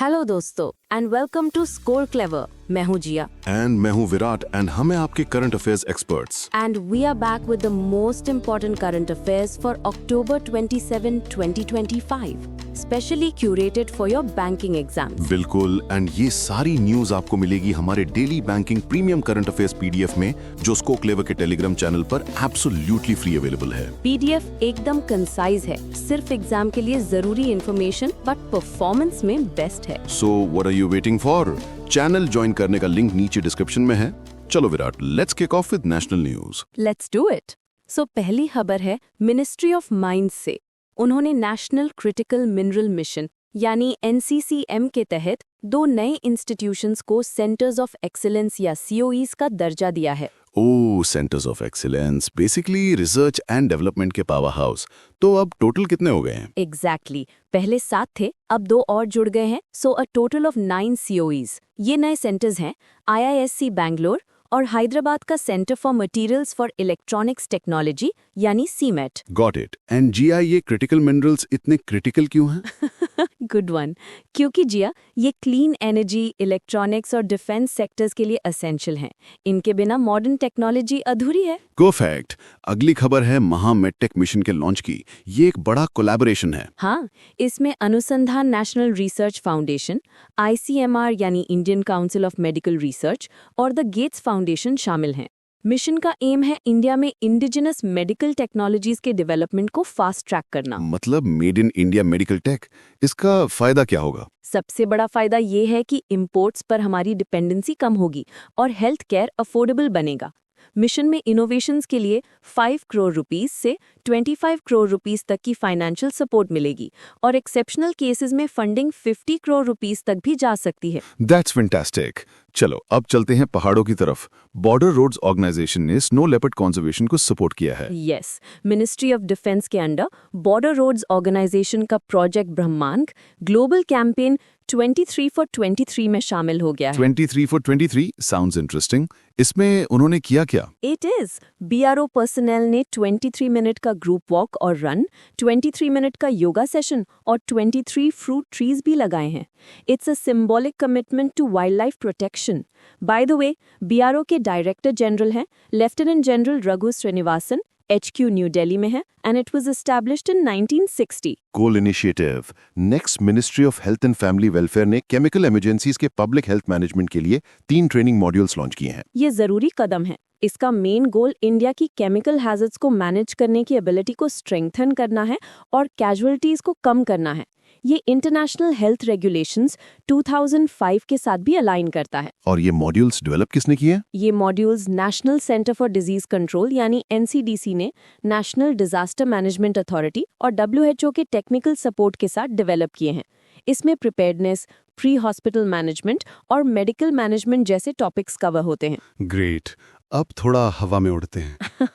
Hello दोस्तों and welcome to Score Clever. मैं हूँ जिया एंड मैं हूँ विराट एंड हम हैं आपके current affairs experts. And we are back with the most important current affairs for October 27, 2025, specially curated for your banking exams. बिल्कुल, and ये सारी न्यूज आपको मिलेगी हमारे daily banking premium current affairs PDF में, जो स्कोर क्लेवर के Telegram channel पर एब्सोल्युटली फ्री अवेलेबल है। पीडीएफ एकदम कंसाइज है, सिर्फ एग्जाम के लिए जरूरी इन्फॉर्मेशन बट परफॉर्मेंस में बेस्ट है। So what are you waiting for? Channel join करने का लिंक नीचे डिस्क्रिप्शन में है। चलो Virat, let's kick off with national news. Let's do it. So पहली खबर है मिनिस्ट्री ऑफ माइंस से। उन्होंने नेशनल क्रिटिकल मिनरल मिशन यानी NCCM के तहत 2 नए इंस्टीट्यूशंस को सेंटर्स ऑफ एक्सीलेंस या COEs का दर्जा दिया है। Oh, centres of excellence, basically research and development के पावर हाउस। तो अब टोटल कितने हो गए हैं? एग्जैक्टली, पहले 7 थे, अब 2 और जुड़ गए हैं, सो अ टोटल ऑफ 9 COEs। ये नए सेंटर्स हैं IISc बैंगलोर और हैदराबाद का centre for materials for electronics technology यानी CMET। Got it. एंड जिया, ये क्रिटिकल मिनरल्स इतने क्रिटिकल क्यों हैं? Good one. क्योंकि जिया, ये क्लीन एनर्जी, इलेक्ट्रॉनिक्स और डिफेंस सेक्टर्स के लिए असेंशियल हैं। इनके बिना मॉडर्न टेक्नोलॉजी अधूरी है। गो फैक्ट। अगली खबर है महा मेडटेक मिशन के लॉन्च की। ये एक बड़ा कोलैबोरेशन है। हाँ, इसमें अनुसंधान नेशनल रिसर्च फाउंडेशन, ICMR यानी Indian council of medical research और द गेट्स फाउंडेशन शामिल हैं। मिशन का एम है इंडिया में इंडिजिनस मेडिकल टेक्नोलॉजीज के डेवलपमेंट को फास्ट ट्रैक करना। मतलब made in India medical take, इसका फायदा क्या होगा? सबसे बड़ा फायदा ये है कि इंपोर्ट्स पर हमारी डिपेंडेंसी कम होगी और हेल्थ केयर अफोर्डेबल बनेगा। मिशन में इनोवेशंस के लिए 5 करोड़ रुपीस से 25 करोड़ रुपीस तक की फाइनेंशियल सपोर्ट मिलेगी और एक्सेप्शनल केसेस में फंडिंग 50 करोड़ रुपीस तक भी जा सकती है। That's fantastic. चलो अब चलते हैं पहाड़ों की तरफ। बॉर्डर रोड्स ऑर्गेनाइजेशन ने स्नो लेपर्ड कंजर्वेशन को सपोर्ट किया है। यस, मिनिस्ट्री ऑफ डिफेंस के अंडर बॉर्डर रोड्स ऑर्गेनाइजेशन का project Brahmank global campaign 23 for 23 में शामिल हो गया है। 23 for 23 साउंड्स इंटरेस्टिंग। इसमें उन्होंने किया क्या? इट इज BRO पर्सनल ने 23 मिनट का ग्रुप वॉक और रन, 23 मिनट का योगा सेशन और 23 फ्रूट ट्रीज भी लगाए हैं। It's a symbolic commitment to wildlife protection. By the way, BRO के डायरेक्टर जनरल हैं lieutenant general Raghu Srinivasan. HQ New Delhi में है and it was established in 1960. Coal initiative. Next, ministry of health and family welfare ने chemical emergencies के public health management के लिए 3 training modules launch किए हैं। ये जरूरी कदम है। इसका मेन गोल इंडिया की केमिकल हैजर्ड्स को मैनेज करने की एबिलिटी को स्ट्रेंथन करना है और कैजुअलिटीज को कम करना है। ये इंटरनेशनल हेल्थ रेगुलेशंस 2005 के साथ भी अलाइन करता है। और ये मॉड्यूल्स डेवलप किसने किए? ये modules national centre for disease control यानी NCDC ने नेशनल डिजास्टर मैनेजमेंट अथॉरिटी और WHO के टेक्निकल सपोर्ट के साथ डेवलप किए हैं। इसमें प्रिपेयर्डनेस, प्री हॉस्पिटल मैनेजमेंट और मेडिकल मैनेजमेंट जैसे टॉपिक्स कवर होते हैं। ग्रेट। अब थोड़ा हवा में उड़ते हैं।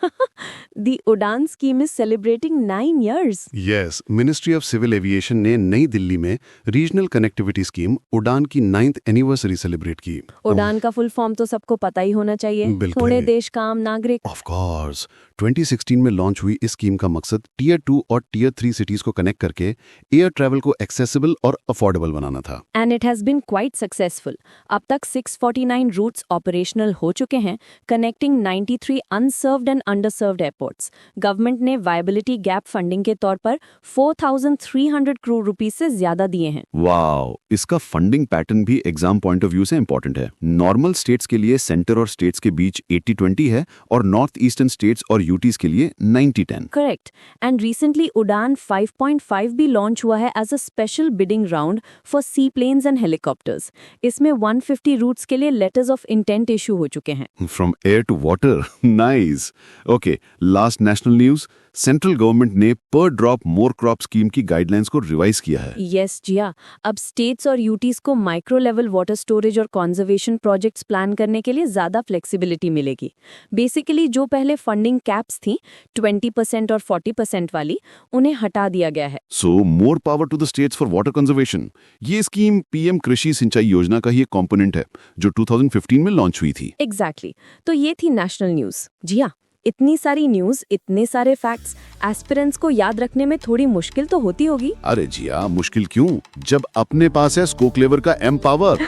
The Udan scheme is celebrating 9 years. Yes, ministry of civil aviation ने नई दिल्ली में रीजनल कनेक्टिविटी स्कीम उड़ान की 9th एनिवर्सरी सेलिब्रेट की। उड़ान का फुल फॉर्म तो सबको पता ही होना चाहिए। बिल्कुल। थोड़े देश का आम नागरिक। Of course. 2016 में लॉन्च हुई इस स्कीम का मकसद टियर 2 और टियर 3 सिटीज को कनेक्ट करके एयर ट्रैवल को एक्सेसिबल और अफोर्डेबल बनाना था। And it has been quite successful. अब तक 649 रूट्स ऑपरेशनल हो चुके हैं, connecting 93 unserved and underserved airports. Government ने वायबिलिटी गैप फंडिंग के तौर पर 4,300 करोड़ रुपीस से ज्यादा दिए हैं। वाओ, इसका फंडिंग पैटर्न भी एग्जाम पॉइंट ऑफ व्यू से इंपॉर्टेंट है। नॉर्मल स्टेट्स के लिए सेंटर और स्टेट्स के बीच 80-20 है और नॉर्थ ईस्टर्न स्टेट्स और यूटीज के लिए 90-10। करेक्ट। एंड रिसेंटली उड़ान 5.5 भी लॉन्च हुआ है as a special bidding round for seaplanes and helicopters. इसमें 150 रूट्स के लिए लेटर्स ऑफ इंटेंट इशू हो चुके हैं। From air to water, nice. Okay, last national news. Central government ने per drop more crop scheme की guidelines को revise किया है। यस जिया, अब स्टेट्स और यूटीज को माइक्रो लेवल वाटर स्टोरेज और कंजर्वेशन प्रोजेक्ट्स प्लान करने के लिए ज्यादा फ्लेक्सिबिलिटी मिलेगी। बेसिकली जो पहले फंडिंग कैप्स थी 20% और 40% वाली, उन्हें हटा दिया गया है। So more power to the states for water conservation. ये स्कीम PM कृषि सिंचाई योजना का ही एक कॉम्पोनेंट है जो 2015 में लॉन्च हुई थी। एग्जैक्टली। तो ये थी नेशनल न्यूज। जिया, इतनी सारी न्यूज़, इतने सारे फैक्ट्स, एस्पिरेंट्स को याद रखने में थोड़ी मुश्किल तो होती होगी। अरे जिया, मुश्किल क्यों, जब अपने पास है स्कोक्लेवर का एम पावर।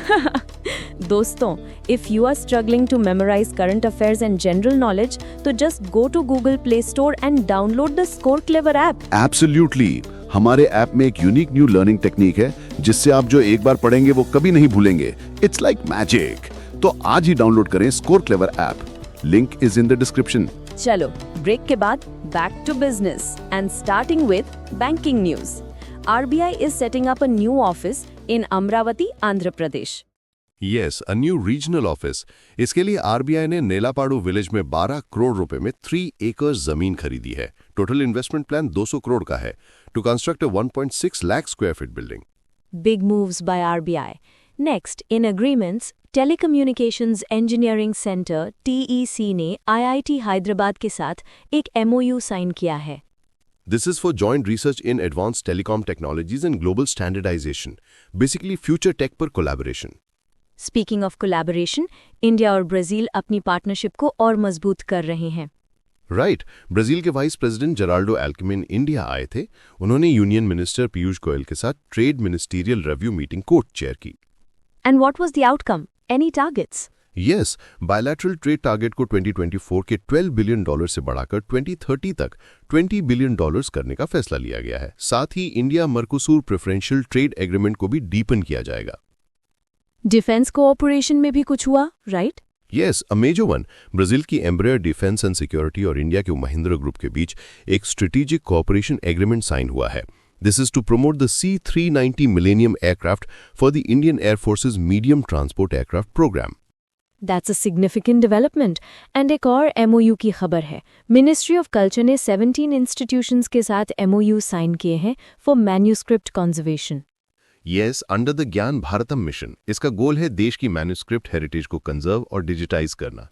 दोस्तों, if you are struggling to memorise current affairs and general knowledge, तो just go to Google Play Store and download the Scoreclever app. Absolutely, हमारे ऐप में एक यूनिक न्यू लर्निंग टेक्निक है जिससे आप जो एक बार पढ़ेंगे वो कभी नहीं भूलेंगे। It's like magic. तो आज ही डाउनलोड करें Scoreclever app, link is in the description. चलो, ब्रेक के बाद back to business and starting with banking news. RBI is setting up a new office in Amravati, Andhra Pradesh. Yes, a new regional office. इसके लिए RBI ने नेलापाड़ू village में 12 करोड़ रुपए में 3 acres जमीन खरीदी है। टोटल इन्वेस्टमेंट प्लान 200 करोड़ का है to construct a 1.6 lakh square feet building. Big moves by RBI. Next, in agreements, Telecommunications Engineering Center TEC ने IIT हैदराबाद के साथ एक MOU साइन किया है। This is for joint research in advanced telecom technologies and global standardization. Basically, future tech पर collaboration. Speaking of collaboration, India और Brazil अपनी partnership को और मजबूत कर रहे हैं। राइट, ब्राजील के वाइस प्रेसिडेंट जेराल्डो एल्केमिन इंडिया आए थे। उन्होंने यूनियन मिनिस्टर पीयूष गोयल के साथ ट्रेड मिनिस्टीरियल रिव्यू मीटिंग को चेयर की। And what was the outcome? Any targets? Yes, bilateral trade target को 2024 के $12 बिलियन से बढ़ाकर 2030 तक $20 बिलियन करने का फैसला लिया गया है। साथ ही इंडिया मर्कोसूर प्रेफरेंशियल ट्रेड एग्रीमेंट को भी डीपन किया जाएगा। डिफेंस कोऑपरेशन में भी कुछ हुआ, right? Yes, a major one. Brazil की एम्ब्रेयर डिफेंस एंड सिक्योरिटी और इंडिया के महिंद्रा ग्रुप के बीच एक स्ट्रेटेजिक कोऑपरेशन एग्रीमेंट साइन हुआ है। This is to promote the C-390 millennium aircraft for the Indian air force's medium transport aircraft programme. That's a significant development. And एक और MOU की खबर है। मिनिस्ट्री ऑफ कल्चर ने 17 इंस्टीट्यूशंस के साथ MOU साइन किए हैं for manuscript conservation. Yes, under the ज्ञान भारतम मिशन। इसका गोल है देश की मैन्यूस्क्रिप्ट हेरिटेज को कंजर्व और डिजिटाइज करना।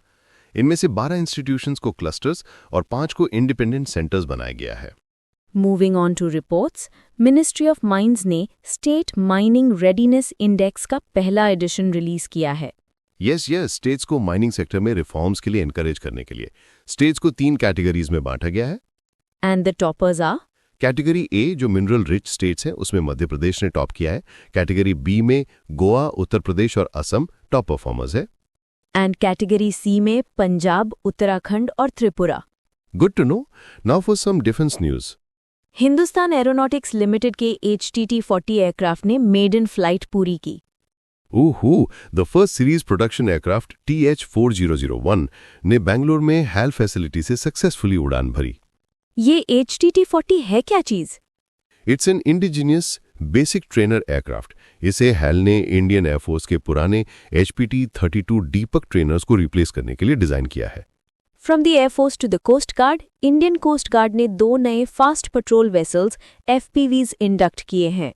इनमें से 12 इंस्टीट्यूशंस को क्लस्टर्स और 5 को इंडिपेंडेंट सेंटर्स बनाया गया है। Moving on to reports, ministry of mines ने स्टेट माइनिंग रेडीनेस इंडेक्स का पहला एडिशन रिलीज किया है। यस, स्टेट्स को माइनिंग सेक्टर में रिफॉर्म्स के लिए एनकरेज करने के लिए स्टेट्स को 3 कैटेगरीज में बांटा गया है। And the toppers are? Category A जो मिनरल रिच स्टेट्स है उसमें मध्य प्रदेश ने टॉप किया है। कैटेगरी बी में गोवा, उत्तर प्रदेश और असम टॉप परफॉर्मर्स है। एंड कैटेगरी सी में पंजाब, उत्तराखंड और Tripura. Good to know. Now for some defence news. Hindustan aeronautics limited के HTT-40 एयरक्राफ्ट ने मेडन फ्लाइट पूरी की। The first series production aircraft TH-4001 ने बेंगलोर में हैल फैसिलिटी से सक्सेसफुली उड़ान भरी। ये HTT-40 है क्या चीज? It's an indigenous basic trainer aircraft. इसे हैल ने इंडियन एयरफोर्स के पुराने HPT-32 दीपक ट्रेनर्स को रिप्लेस करने के लिए डिजाइन किया है। From the air force to the coast guard, Indian coast guard ने 2 नए fast patrol vessels FPVs induct किए हैं।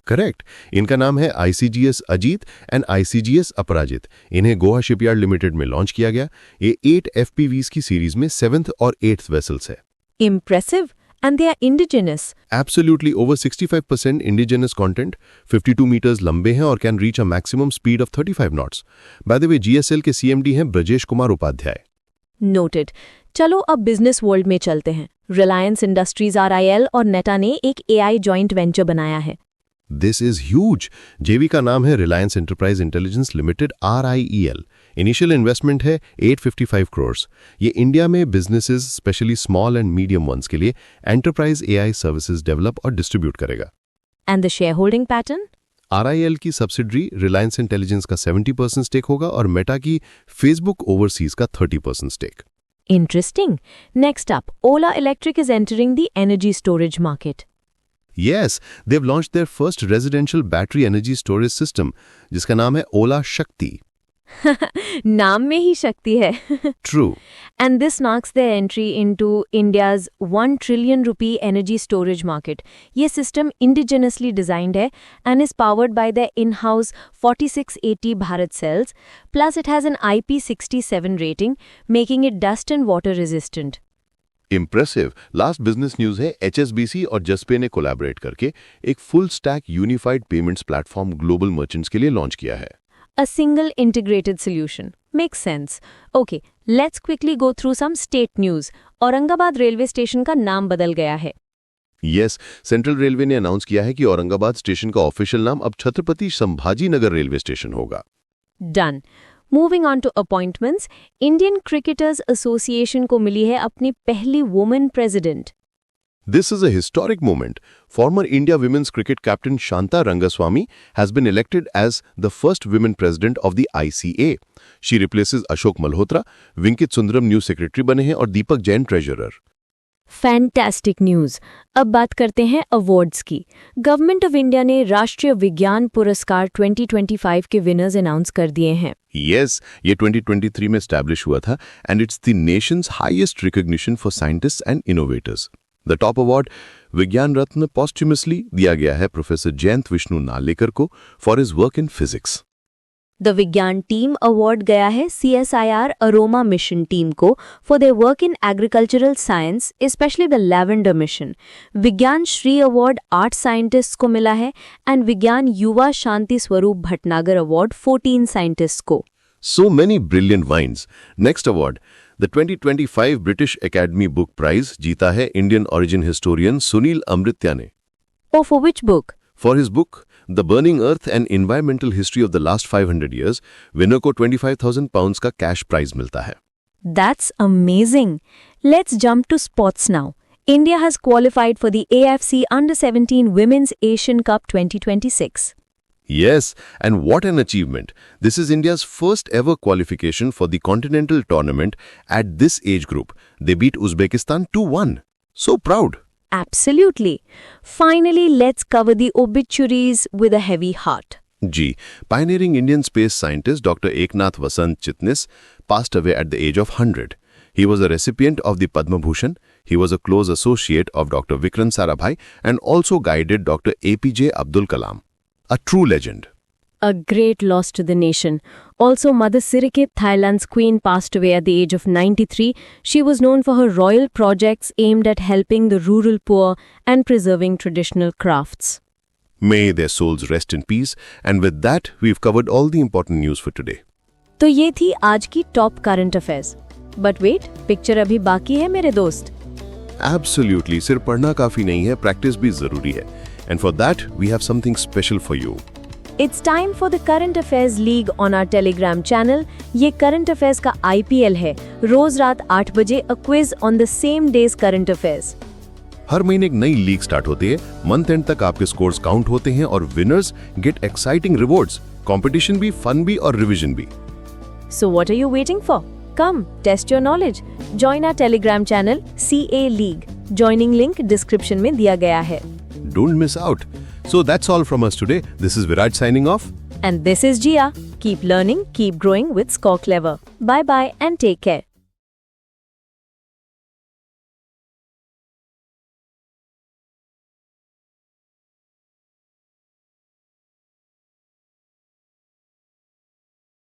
करेक्ट, इनका नाम है ICGS अजीत एंड ICGS अपराजित। इन्हें गोवा शिपयार्ड लिमिटेड में लॉन्च किया गया। ये 8 FPVs की सीरीज में 7th और 8th वेसल्स है। Impressive. And they are indigenous. Absolutely, over 65% indigenous content, 52 meters लंबे हैं और can reach a maximum speed of 35 knots. By the way, GSL के CMD हैं ब्रजेश कुमार उपाध्याय। Noted. चलो अब बिजनेस वर्ल्ड में चलते हैं। रिलायंस इंडस्ट्रीज RIL और नेटा ने एक AI जॉइंट वेंचर बनाया है। This is huge. जेवी का नाम है Reliance enterprise intelligence limited RIEL। Initial investment है 855 करोड़। ये इंडिया में businesses specially small and medium ones के लिए एंटरप्राइज AI सर्विसेज डेवलप और डिस्ट्रीब्यूट करेगा। And the shareholding pattern? RIL की सब्सिडरी रिलायंस इंटेलिजेंस का 70% स्टेक होगा और मेटा की फेसबुक ओवरसीज का 30% stake. Interesting. Next up, Ola electric is entering the energy storage market. Yes, they've launched their first residential battery energy storage system, जिसका नाम है ओला शक्ति। नाम में ही शक्ति है। True. And this marks their entry into India's 1 trillion rupee energy storage market. ये system indigenously designed है and is powered by their in-house 4680 Bharat cells, plus it has an IP67 rating, making it dust and water resistant. Impressive. Last business news है HSBC और जसपे ने collaborate करके एक full stack unified payments platform global merchants के लिए launch किया है। A single integrated solution. Makes sense. Okay, let's quickly go through some state news. Aurangabad railway station का नाम बदल गया है. यस, सेंट्रल रेलवे ने अनाउंस किया है कि औरंगाबाद स्टेशन का ऑफिशियल नाम अब छत्रपति संभाजी नगर रेलवे स्टेशन होगा. Done. Moving on to appointments, Indian Cricketers Association को मिली है अपनी पहली woman president. This is a historic moment. Former India women's cricket captain Shanta Rangaswamy has been elected as the first women president of the ICA. She replaces Ashok Malhotra, Vinkit Sundaram new secretary बने हैं और दीपक Jain treasurer. Fantastic news. अब बात करते हैं awards की. Government of India ने राष्ट्रीय विज्ञान पुरस्कार 2025 के विनर्स अनाउंस कर दिए हैं. Yes, ये 2023 में established हुआ था and it's the nation's highest recognition for scientists and innovators. The top award, विज्ञान रत्न posthumously दिया गया है प्रोफेसर जयंत विष्णु नार्लिकर को for his work in physics. The विज्ञान टीम अवार्ड गया है CSIR अरोमा मिशन टीम को for their work in agricultural science, specially the lavender mission. विज्ञान श्री अवार्ड 8 साइंटिस्ट्स को मिला है एंड विज्ञान युवा शांति स्वरूप भटनागर अवार्ड 14 साइंटिस्ट्स को. So many brilliant minds. Next award, the 2025 British Academy Book Prize जीता है इंडियन origin historian सुनील अमृत्या ने. Oh, for which book? For his book, The Burning Earth and Environmental History of the Last 500 Years, winner को 25,000 pounds का cash prize मिलता है. That's amazing. Let's jump to sports now. India has qualified for the AFC Under-17 Women's Asian Cup 2026. Yes, and what an achievement. This is India's first ever qualification for the continental tournament at this age group. They beat Uzbekistan 2-1. So proud. Absolutely. Finally, let's cover the obituaries with a heavy heart. G. Pioneering Indian space scientist Dr. Eknath Vasant Chitnis passed away at the age of 100. He was a recipient of the Padma Bhushan. He was a close associate of Dr. Vikrant Sarabhai and also guided Dr. APJ Abdul Kalam. A true legend. A great loss to the nation. Also, Mother Sirikit, Thailand's queen, passed away at the age of 93. She was known for her royal projects aimed at helping the rural poor and preserving traditional crafts. May their souls rest in peace. And with that, we've covered all the important news for today. तो ये थी आज की top current affairs. But wait, picture अभी बाकी है मेरे दोस्त. Absolutely. सिर्फ पढ़ना काफी नहीं है, प्रैक्टिस भी जरूरी है. And for that, we have something special for you. It's time for the Current Affairs League on our Telegram channel. ये करंट अफेयर्स का IPL है. रोज रात 8 बजे a quiz on the same day's current affairs. हर महीने एक नई league start होती है. मंथ एंड तक आपके स्कोर्स काउंट होते हैं और winners gate exciting rewards. Competition भी, फन भी और रिवीजन भी. So what are you waiting for? Come, test your knowledge. Join our Telegram channel CA League. Joining link description में दिया गया है. Don't miss out. So that's all from us today. This is Viraj signing off. And this is Jia. Keep learning, keep growing with Score Clever. Bye bye and take care.